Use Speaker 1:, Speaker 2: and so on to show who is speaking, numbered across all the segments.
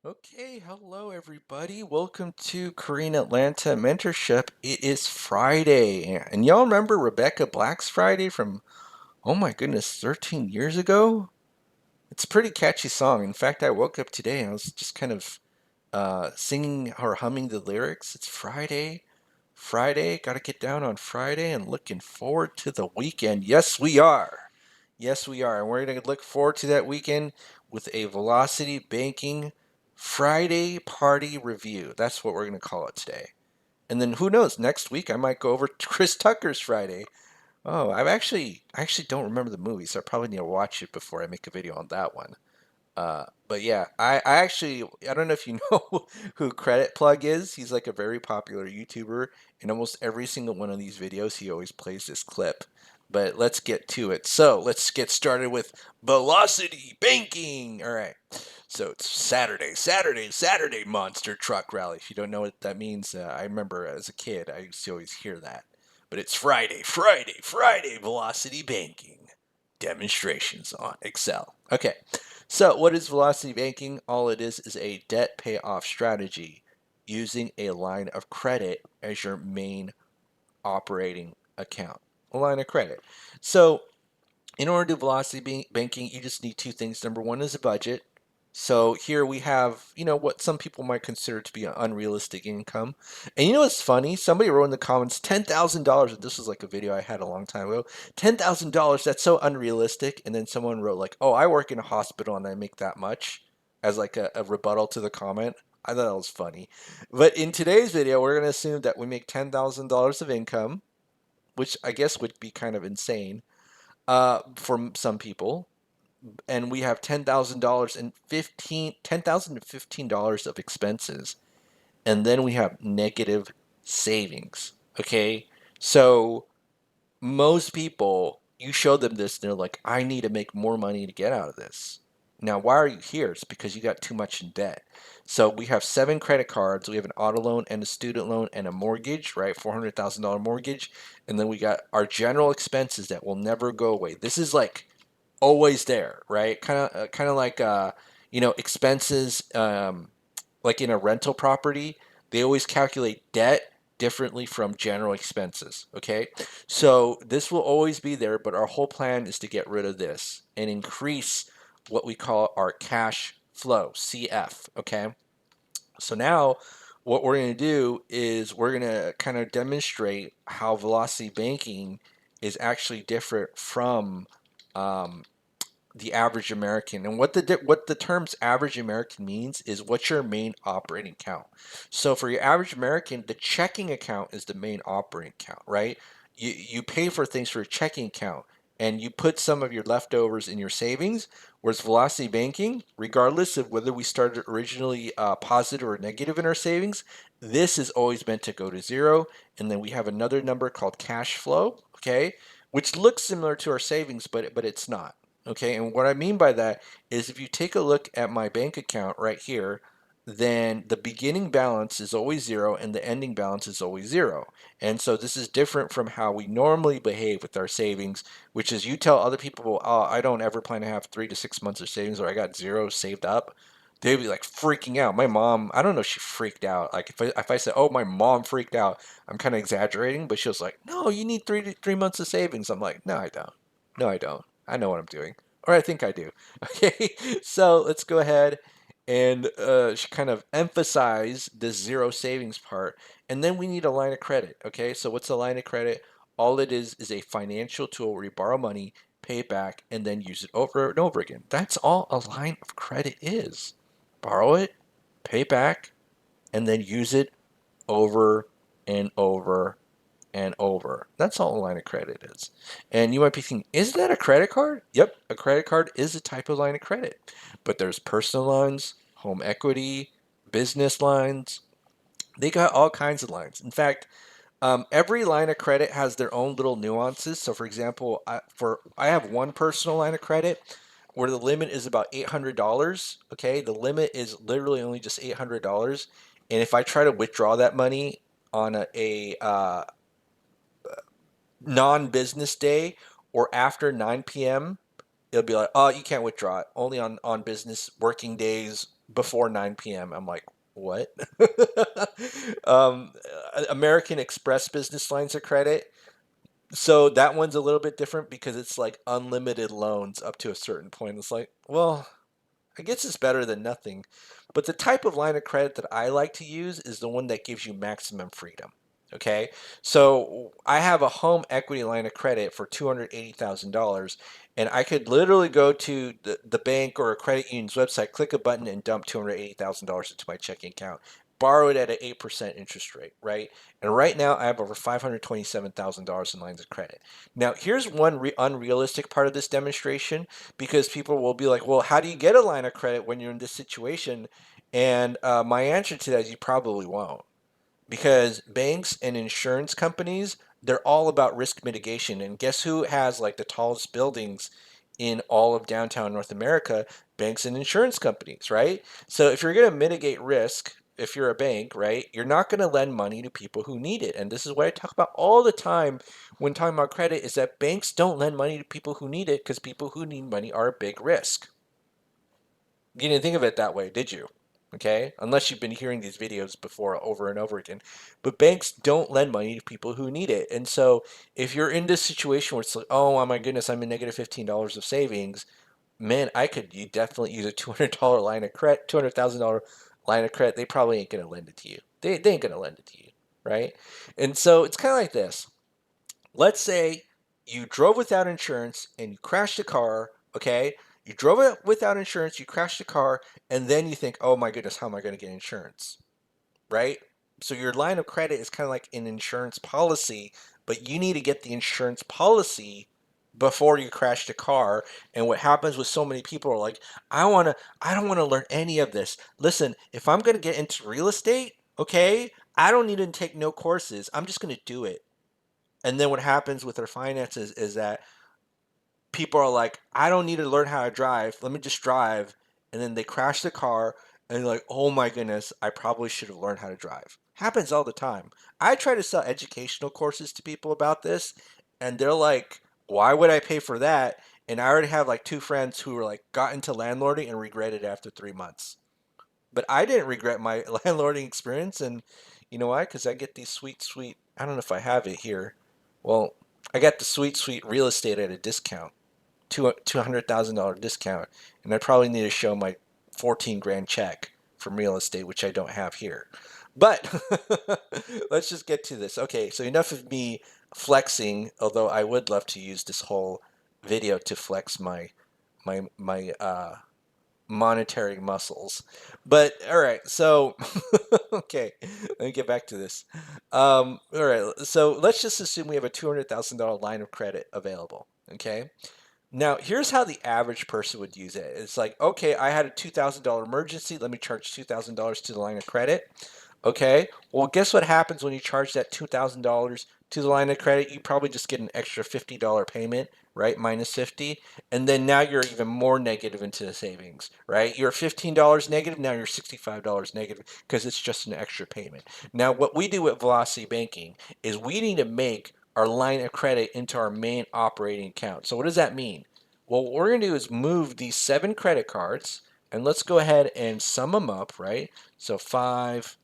Speaker 1: Okay, hello everybody. Welcome to Korean Atlanta Mentorship. It is Friday, and y'all remember Rebecca Black's Friday from, oh my goodness, 13 years ago? It's a pretty catchy song. In fact, I woke up today and I was just kind of singing or humming the lyrics. It's Friday. Friday, gotta get down on Friday and looking forward to the weekend. Yes, we are. Yes, we are. And we're going to look forward to that weekend with a Velocity Banking Friday Party Review. That's what we're going to call it today. And then who knows, next week I might go over to Chris Tucker's Friday. Oh, I actually don't remember the movie, so I probably need to watch it before I make a video on that one. But yeah, I don't know if you know who Credit Plug is. He's like a very popular YouTuber. In almost every single one of these videos, he always plays this clip. But let's get to it. So let's get started with Velocity Banking. All right. So it's Saturday Monster Truck Rally. If you don't know what that means, I remember as a kid, I used to always hear that. But it's Friday Velocity Banking demonstrations on Excel. Okay. So, what is velocity banking? All it is a debt payoff strategy using a line of credit as your main operating account. A line of credit. So, in order to do velocity banking, you just need two things. Number one is a budget. So here we have, what some people might consider to be an unrealistic income. And you know what's funny? Somebody wrote in the comments, $10,000. This was like a video I had a long time ago. $10,000, that's so unrealistic. And then someone wrote like, oh, I work in a hospital and I make that much, as like a rebuttal to the comment. I thought that was funny. But in today's video, we're going to assume that we make $10,000 of income, which I guess would be kind of insane for some people, and we have $10,000 and $10,000 to $15 of expenses, and then we have negative savings. Okay, so most people, you show them this, and they're like, I need to make more money to get out of this. Now, why are you here? It's because you got too much in debt. So we have 7 credit cards. We have an auto loan and a student loan and a mortgage, right? $400,000 mortgage. And then we got our general expenses that will never go away. This is like always there, right? Kind of like expenses, like in a rental property, they always calculate debt differently from general expenses. Okay, so this will always be there, but our whole plan is to get rid of this and increase what we call our cash flow, CF. Okay, so now what we're going to do is we're going to kind of demonstrate how velocity banking is actually different from um, the average American. And what the terms average American means is what's your main operating account. So for your average American, the checking account is the main operating account, right? You pay for things for a checking account and you put some of your leftovers in your savings. Whereas velocity banking, regardless of whether we started originally positive or negative in our savings, this is always meant to go to zero. And then we have another number called cash flow, okay, which looks similar to our savings, but it's not. Okay, and what I mean by that is if you take a look at my bank account right here, then the beginning balance is always zero and the ending balance is always zero. And so this is different from how we normally behave with our savings, which is you tell other people, oh, I don't ever plan to have 3 to 6 months of savings or I got zero saved up. They'd be like freaking out. My mom, I don't know if she freaked out. Like if I said, oh, my mom freaked out, I'm kind of exaggerating, but she was like, no, you need 3 months of savings. I'm like, no, I don't. No, I don't. I know what I'm doing. Or I think I do. Okay, so let's go ahead and kind of emphasize this zero savings part. And then we need a line of credit. Okay, so what's a line of credit? All it is a financial tool where you borrow money, pay it back, and then use it over and over again. That's all a line of credit is. Borrow it, pay back, and then use it over and over and over. That's all a line of credit is. And you might be thinking, is that a credit card? Yep, a credit card is a type of line of credit. But there's personal lines, home equity, business lines. They got all kinds of lines. In fact, every line of credit has their own little nuances. So, for example, I have one personal line of credit where the limit is about $800. Okay, the limit is literally only just $800, and if I try to withdraw that money on a non-business day or after 9 p.m., it'll be like, oh, you can't withdraw it. Only on business working days before 9 p.m. I'm like, what? um, American Express business lines of credit. So that one's a little bit different because it's like unlimited loans up to a certain point. It's like, well, I guess it's better than nothing. But the type of line of credit that I like to use is the one that gives you maximum freedom. Okay. So I have a home equity line of credit for $280,000. And I could literally go to the bank or a credit union's website, click a button, and dump $280,000 into my checking account. Borrow it at an 8% interest rate, right? And right now I have over $527,000 in lines of credit. Now, here's one unrealistic part of this demonstration because people will be like, well, how do you get a line of credit when you're in this situation? And my answer to that is you probably won't because banks and insurance companies, they're all about risk mitigation. And guess who has like the tallest buildings in all of downtown North America? Banks and insurance companies, right? So if you're going to mitigate risk, if you're a bank, right, you're not going to lend money to people who need it. And this is what I talk about all the time when talking about credit is that banks don't lend money to people who need it because people who need money are a big risk. You didn't think of it that way, did you? Okay, unless you've been hearing these videos before over and over again. But banks don't lend money to people who need it. And so if you're in this situation where it's like, oh my goodness, I'm in negative $15 of savings, man, you definitely use a $200 line of credit, $200,000 line of credit. They probably ain't gonna lend it to you. They ain't gonna lend it to you, right? And so it's kind of like this. Let's say you drove without insurance and you crashed a car, okay? You drove it without insurance, you crashed a car, and then you think, oh my goodness, how am I going to get insurance? Right? So your line of credit is kind of like an insurance policy, but you need to get the insurance policy before you crash the car. And what happens with so many people are like, I don't want to learn any of this. Listen, if I'm going to get into real estate, okay, I don't need to take no courses. I'm just going to do it. And then what happens with their finances is that people are like, I don't need to learn how to drive. Let me just drive. And then they crash the car and they're like, oh my goodness, I probably should have learned how to drive. Happens all the time. I try to sell educational courses to people about this, and they're like, why would I pay for that? And I already have like two friends who were like got into landlording and regretted it after 3 months. But I didn't regret my landlording experience, and you know why? Because I get these sweet, sweet. I don't know if I have it here. Well, I got the sweet, sweet real estate at a discount, $200,000 discount, and I probably need to show my 14 grand check from real estate, which I don't have here. But let's just get to this. Okay, so enough of me flexing. Although I would love to use this whole video to flex my monetary muscles. But all right, so okay, let me get back to this. All right, so let's just assume we have a $200,000 line of credit available. Okay, now here's how the average person would use it. It's like, okay, I had a $2,000 emergency. Let me charge $2,000 to the line of credit. Okay, well, guess what happens when you charge that $2,000 to the line of credit? You probably just get an extra $50 payment, right? Minus 50. And then now you're even more negative into the savings, right? You're $15 negative, now you're $65 negative because it's just an extra payment. Now, what we do at Velocity Banking is we need to make our line of credit into our main operating account. So, what does that mean? Well, what we're going to do is move these 7 credit cards and let's go ahead and sum them up, right? So, 5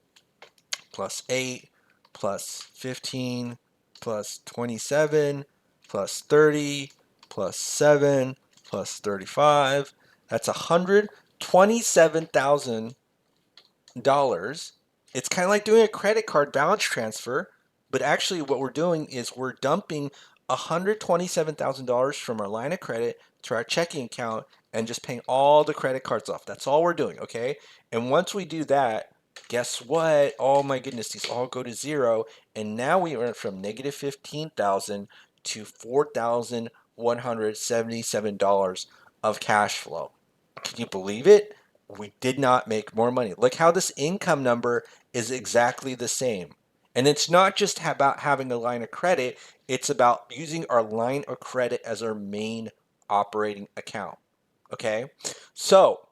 Speaker 1: plus 8 plus 15 plus 27 plus 30 plus 7 plus 35. That's $127,000. It's kind of like doing a credit card balance transfer, but actually what we're doing is we're dumping $127,000 from our line of credit to our checking account and just paying all the credit cards off. That's all we're doing, okay? And once we do that, guess what? Oh my goodness, these all go to zero. And now we went from negative 15,000 to $4,177 of cash flow. Can you believe it? We did not make more money. Look how this income number is exactly the same. And it's not just about having a line of credit, it's about using our line of credit as our main operating account. Okay? So,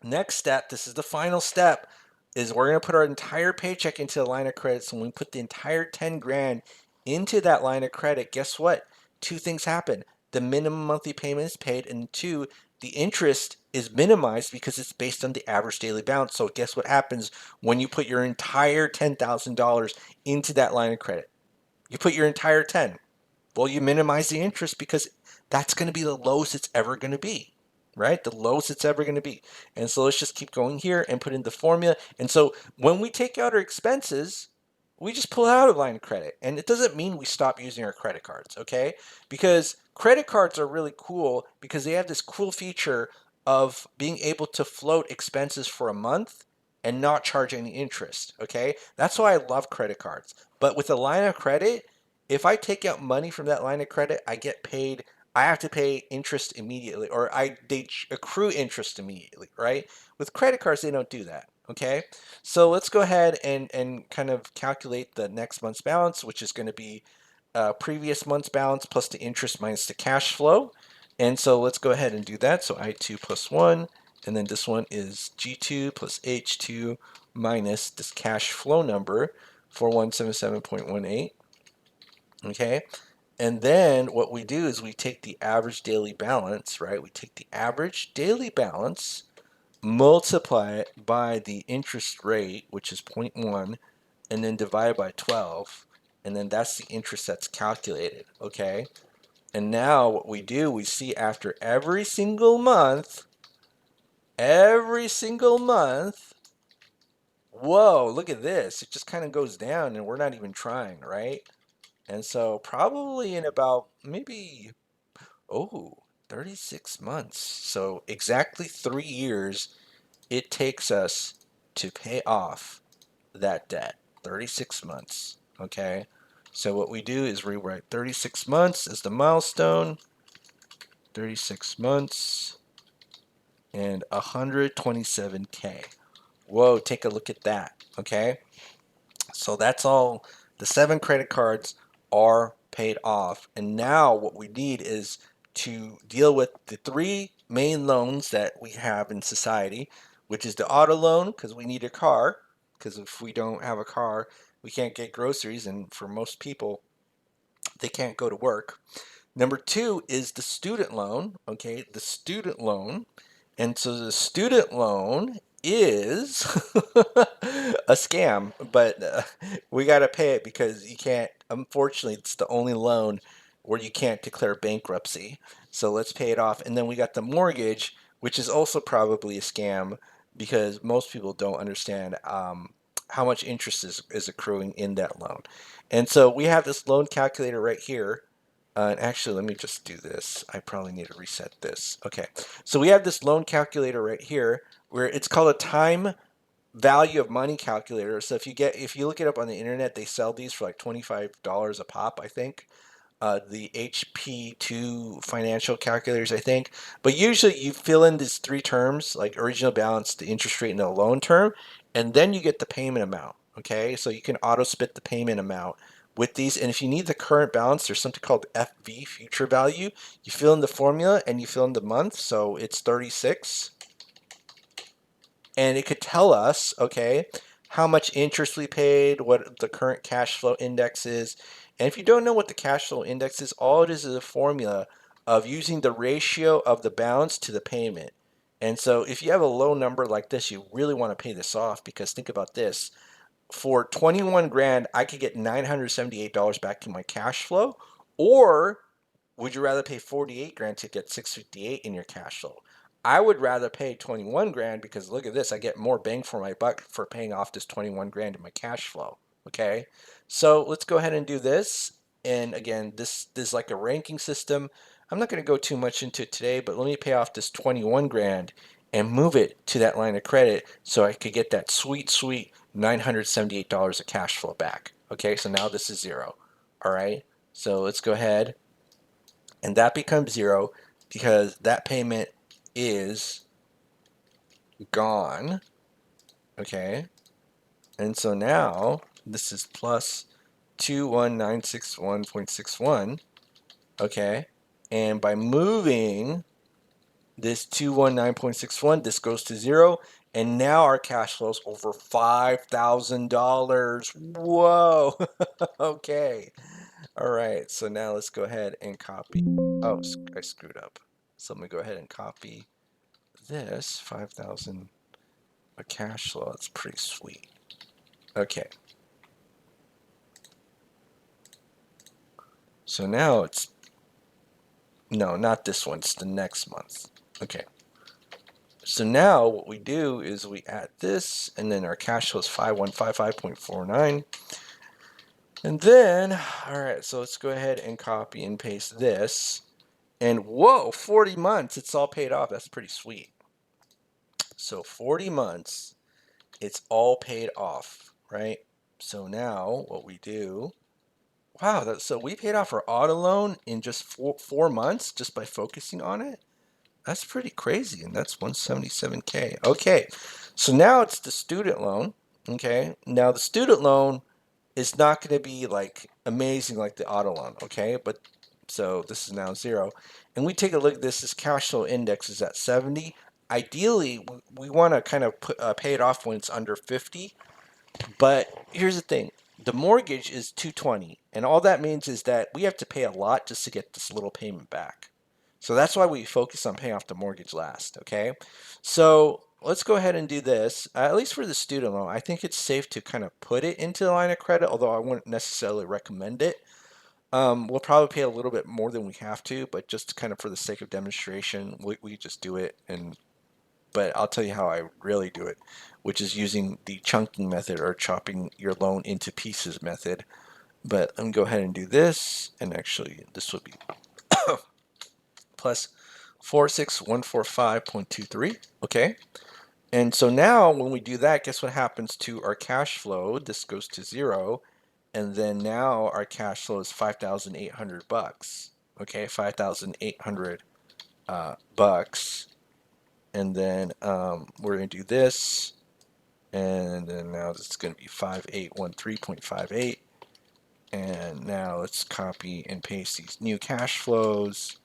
Speaker 1: next step, this is the final step, is we're going to put our entire paycheck into the line of credit. So when we put the entire 10 grand into that line of credit, guess what? Two things happen. The minimum monthly payment is paid, and two, the interest is minimized because it's based on the average daily balance. So guess what happens when you put your entire $10,000 into that line of credit? You put your entire 10. Well, you minimize the interest because that's going to be the lowest it's ever going to be, right? The lowest it's ever going to be. And so let's just keep going here and put in the formula. And so when we take out our expenses, we just pull out a line of credit. And it doesn't mean we stop using our credit cards, okay? Because credit cards are really cool because they have this cool feature of being able to float expenses for a month and not charge any interest, okay? That's why I love credit cards. But with a line of credit, if I take out money from that line of credit, I get paid. I have to pay interest immediately, or they accrue interest immediately, right? With credit cards, they don't do that. Okay, so let's go ahead and kind of calculate the next month's balance, which is going to be previous month's balance plus the interest minus the cash flow. And so let's go ahead and do that. So I2 plus 1, and then this one is G2 plus H2 minus this cash flow number, 4177.18. Okay, and then what we do is we take the average daily balance, right? We take the average daily balance, multiply it by the interest rate, which is zero point 0.1, and then divide by 12. And then that's the interest that's calculated, okay? And now what we do, we see after every single month, whoa, look at this. It just kind of goes down and we're not even trying, right? And so probably in about maybe, 36 months. So exactly 3 years it takes us to pay off that debt. 36 months. Okay. So what we do is rewrite 36 months as the milestone. 36 months and 127K. Whoa, take a look at that. Okay. So that's all. The 7 credit cards are paid off. And now what we need is to deal with the 3 main loans that we have in society, which is the auto loan, because we need a car, because if we don't have a car, we can't get groceries. And for most people, they can't go to work. Number 2 is the student loan. Okay, the student loan. And so the student loan is a scam, but we got to pay it because you can't, unfortunately, it's the only loan where you can't declare bankruptcy. So let's pay it off. And then we got the mortgage, which is also probably a scam because most people don't understand how much interest is accruing in that loan. And so we have this loan calculator right here. And actually, let me just do this. I probably need to reset this. Okay, so we have this loan calculator right here where it's called a time value of money calculator. So if you look it up on the internet, they sell these for like $25 a pop, I think. The HP2 financial calculators, I think. But usually you fill in these 3 terms, like original balance, the interest rate, and the loan term, and then you get the payment amount. Okay, so you can auto spit the payment amount with these. And if you need the current balance, there's something called FV, future value. You fill in the formula and you fill in the month. So it's 36. And it could tell us, okay, how much interest we paid, what the current cash flow index is. And if you don't know what the cash flow index is, all it is a formula of using the ratio of the balance to the payment. And so if you have a low number like this, you really want to pay this off because think about this. For 21 grand, I could get $978 back in my cash flow, or would you rather pay 48 grand to get 658 in your cash flow? I would rather pay 21 grand because look at this, I get more bang for my buck for paying off this 21 grand in my cash flow. Okay, so let's go ahead and do this. And again, this is like a ranking system. I'm not going to go too much into it today, but let me pay off this 21 grand and move it to that line of credit so I could get that sweet $978 of cash flow back. Okay, so now this is 0. All right, so let's go ahead and that becomes 0 because that payment is gone. Okay, and so now this is plus 21961.61. Okay, and by moving this 219.61, this goes to 0, and now our cash flow is over $5,000. Whoa. Okay, all right, so now let's go ahead and copy. Oh, I screwed up. So let me go ahead and copy this 5,000 a cash flow. That's pretty sweet. Okay. So now it's, no, not this one. It's the next month. Okay. So now what we do is we add this, and then our cash flow is 5155.49. And then, all right, so let's go ahead and copy and paste this. And whoa, 40 months, it's all paid off. That's pretty sweet. So 40 months, it's all paid off, right? So now what we do, wow, so we paid off our auto loan in just four months just by focusing on it. That's pretty crazy, and that's 177K. Okay, so now it's the student loan. Okay, now the student loan is not going to be like amazing like the auto loan. Okay, but so this is now 0, and we take a look at this. This cash flow index is at 70. Ideally, we want to kind of pay it off when it's under 50. But here's the thing. The mortgage is 220, and all that means is that we have to pay a lot just to get this little payment back. So that's why we focus on paying off the mortgage last, okay? So let's go ahead and do this. At least for the student loan, I think it's safe to kind of put it into the line of credit, although I wouldn't necessarily recommend it. We'll probably pay a little bit more than we have to, but just kind of for the sake of demonstration, we just do it. But I'll tell you how I really do it, which is using the chunking method or chopping your loan into pieces method. But let me go ahead and do this, and actually this would be plus 46145.23. Okay. And so now when we do that, guess what happens to our cash flow? This goes to 0. And then now our cash flow is 5,800 bucks. Okay, 5,800 bucks. And then we're going to do this. And then now this is going to be 5813.58. And now let's copy and paste these new cash flows.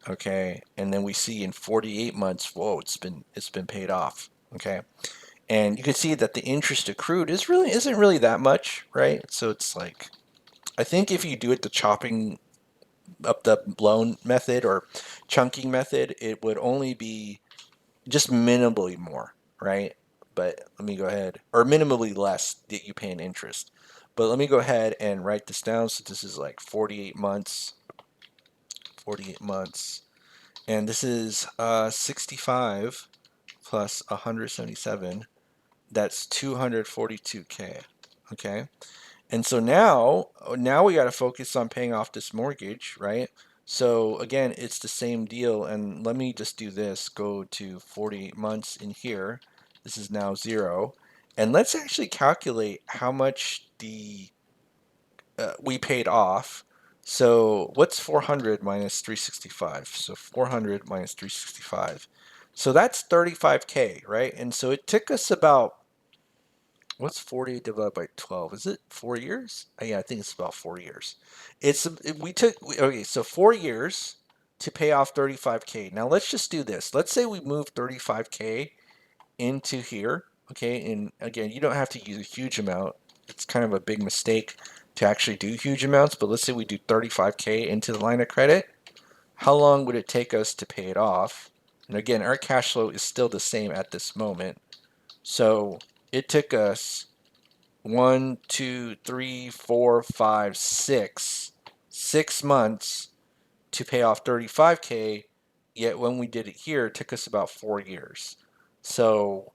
Speaker 1: Okay, and then we see in 48 months, whoa, it's been paid off. Okay, and you can see that the interest accrued isn't really that much, right? So it's like, I think if you do it the chopping up the loan method or chunking method, it would only be just minimally more, right? But let me go ahead, or minimally less that you pay in interest. But let me go ahead and write this down. So this is like 48 months, 48 months. And this is 65 plus 177. That's 242K. Okay. And so now we got to focus on paying off this mortgage, right? So again, it's the same deal. And let me just do this. Go to 48 months in here. This is now 0. And let's actually calculate how much we paid off. So what's 400 minus 365? So 400 minus 365. So that's 35K, right? And so it took us about, what's 40 divided by 12? Is it 4 years? Yeah, I think it's about 4 years. Okay, so 4 years to pay off 35K. Now let's just do this. Let's say we move 35K into here, okay? And again, you don't have to use a huge amount. It's kind of a big mistake to actually do huge amounts, but let's say we do 35K into the line of credit. How long would it take us to pay it off? And again, our cash flow is still the same at this moment. So it took us 1, 2, 3, 4, 5, 6 months to pay off 35K, yet when we did it here, it took us about 4 years. So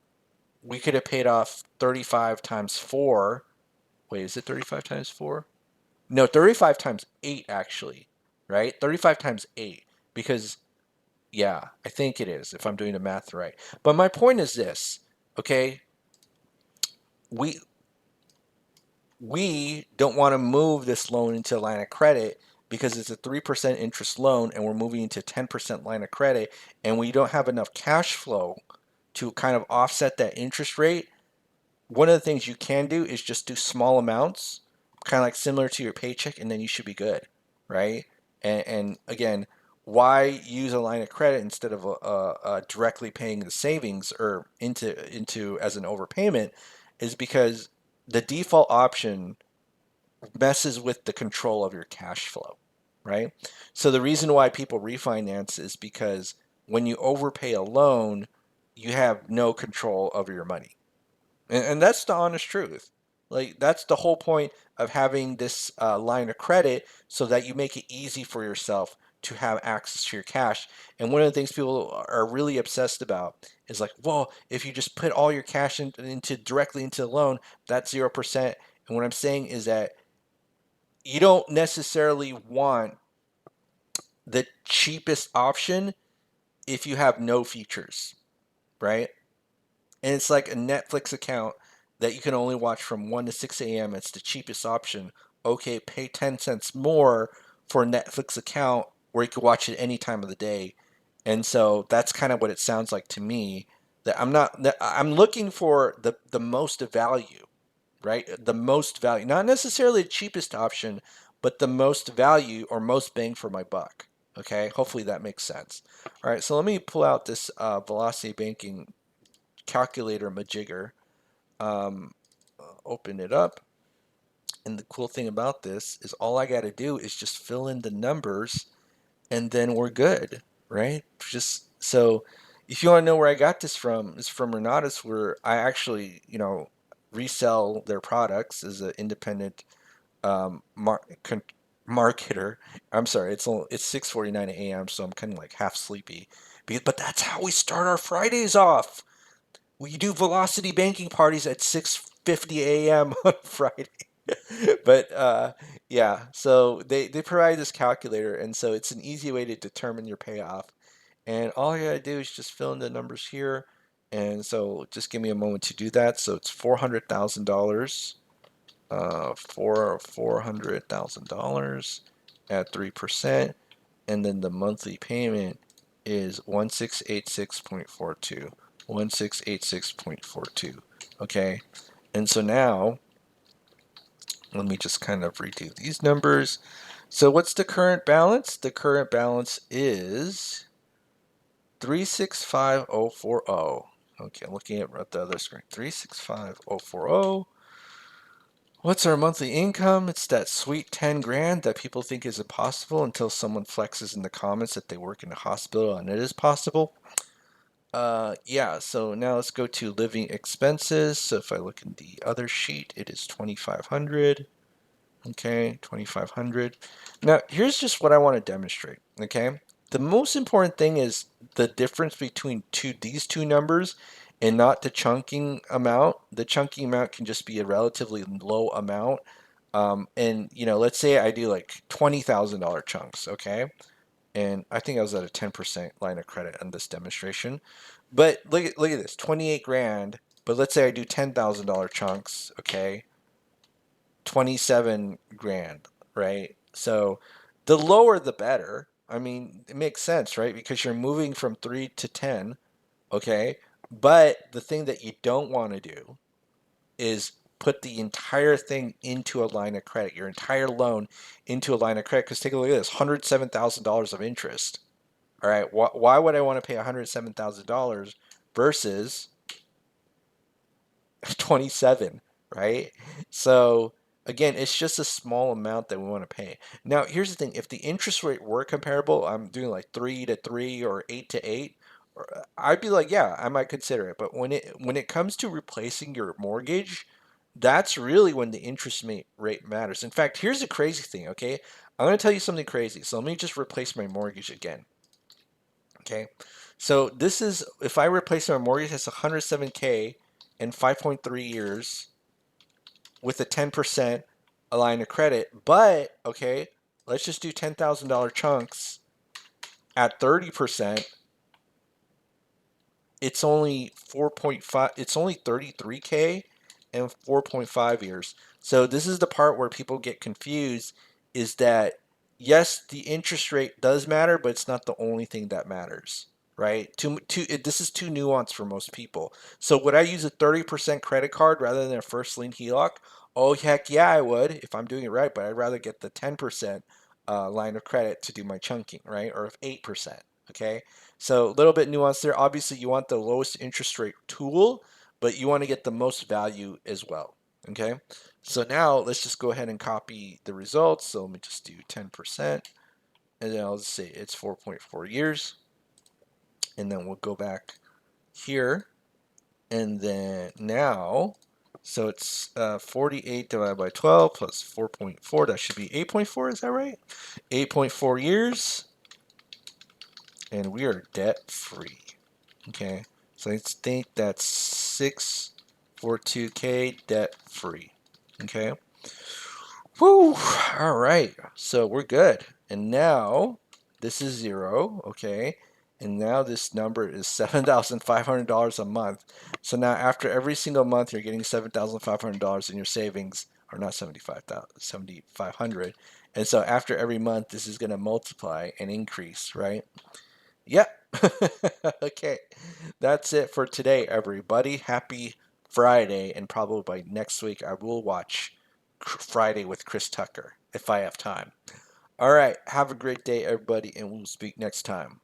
Speaker 1: we could have paid off 35 times 4. Wait, is it 35 times 4? No, 35 times 8 actually, right? 35 times 8 because, yeah, I think it is if I'm doing the math right. But my point is this, okay? We don't want to move this loan into a line of credit because it's a 3% interest loan and we're moving into 10% line of credit and we don't have enough cash flow to kind of offset that interest rate. One of the things you can do is just do small amounts, kind of like similar to your paycheck, and then you should be good, right? And again, why use a line of credit instead of directly paying the savings or into as an overpayment is because the default option messes with the control of your cash flow, right? So the reason why people refinance is because when you overpay a loan, you have no control over your money. And that's the honest truth. Like, that's the whole point of having this line of credit, so that you make it easy for yourself to have access to your cash. And one of the things people are really obsessed about is like, well, if you just put all your cash into directly into the loan, that's 0%. And what I'm saying is that you don't necessarily want the cheapest option if you have no features, right? And it's like a Netflix account that you can only watch from 1 to 6 a.m. It's the cheapest option. Okay, pay 10 cents more for a Netflix account where you can watch it any time of the day. And so that's kind of what it sounds like to me, that I'm looking for the most value, right? The most value, not necessarily the cheapest option, but the most value or most bang for my buck. Okay, hopefully that makes sense. All right, so let me pull out this velocity banking calculator majigger. Open it up. And the cool thing about this is all I got to do is just fill in the numbers, and then we're good, right? Just so if you want to know where I got this from, it's from Renatus, where I actually, resell their products as an independent um, mar- marketer. I'm sorry, it's 6:49 a.m., so I'm kind of like half sleepy. But that's how we start our Fridays off. We do velocity banking parties at 6:50 a.m. on Friday. But yeah, so they provide this calculator, and so it's an easy way to determine your payoff. And all you gotta do is just fill in the numbers here. And so just give me a moment to do that. So it's $400,000, for $400,000 at 3%, and then the monthly payment is 1686.42. 1686.42. Okay, and so now let me just kind of redo these numbers. So what's the current balance? The current balance is 365040. Okay, I'm looking at the other screen. 365040. What's our monthly income? It's that sweet 10 grand that people think is impossible until someone flexes in the comments that they work in a hospital and it is possible. Yeah, so now let's go to living expenses. So if I look in the other sheet, it is 2,500. Okay, 2,500. Now, here's just what I want to demonstrate. Okay, the most important thing is the difference between these two numbers, and not the chunking amount. The chunking amount can just be a relatively low amount. And let's say I do like $20,000 chunks. Okay, and I think I was at a 10% line of credit on this demonstration. But look at this, 28 grand. But let's say I do $10,000 chunks. Okay, 27 grand, right? So the lower the better. I mean, it makes sense, right? Because you're moving from 3 to 10, okay? But the thing that you don't want to do is put the entire thing into a line of credit, your entire loan into a line of credit. Because take a look at this, $107,000 of interest. All right, why would I want to pay $107,000 versus 27, right? So again, it's just a small amount that we want to pay. Now, here's the thing: if the interest rate were comparable, I'm doing like 3 to 3 or 8 to 8, I'd be like, yeah, I might consider it. But when it comes to replacing your mortgage, that's really when the interest rate matters. In fact, here's the crazy thing. Okay, I'm going to tell you something crazy. So let me just replace my mortgage again. Okay, so this is, if I replace my mortgage, it's 107K in 5.3 years with a 10% a line of credit. But okay, let's just do $10,000 chunks at 30%. It's only 4.5, it's only 33K and 4.5 years. So this is the part where people get confused, is that yes, the interest rate does matter, but it's not the only thing that matters, right? This is too nuanced for most people. So would I use a 30% credit card rather than a first lien HELOC? Oh, heck yeah, I would if I'm doing it right, but I'd rather get the 10% line of credit to do my chunking, right? Or 8%, okay? So a little bit nuanced there. Obviously, you want the lowest interest rate tool, but you want to get the most value as well. Okay. So now let's just go ahead and copy the results. So let me just do 10%, and then I'll just say it's 4.4 years, and then we'll go back here. And then now, so it's 48 divided by 12 plus 4.4. That should be 8.4. Is that right? 8.4 years. And we are debt free. Okay. So I think that's 642K debt free. Okay. Whew. All right. So we're good. And now this is 0. Okay. And now this number is $7,500 a month. So now after every single month, you're getting $7,500 in your savings, or not 7,500. And so after every month, this is going to multiply and increase, right? Yep. Okay. That's it for today, everybody. Happy Friday. And probably by next week, I will watch Friday with Chris Tucker if I have time. All right. Have a great day, everybody, and we'll speak next time.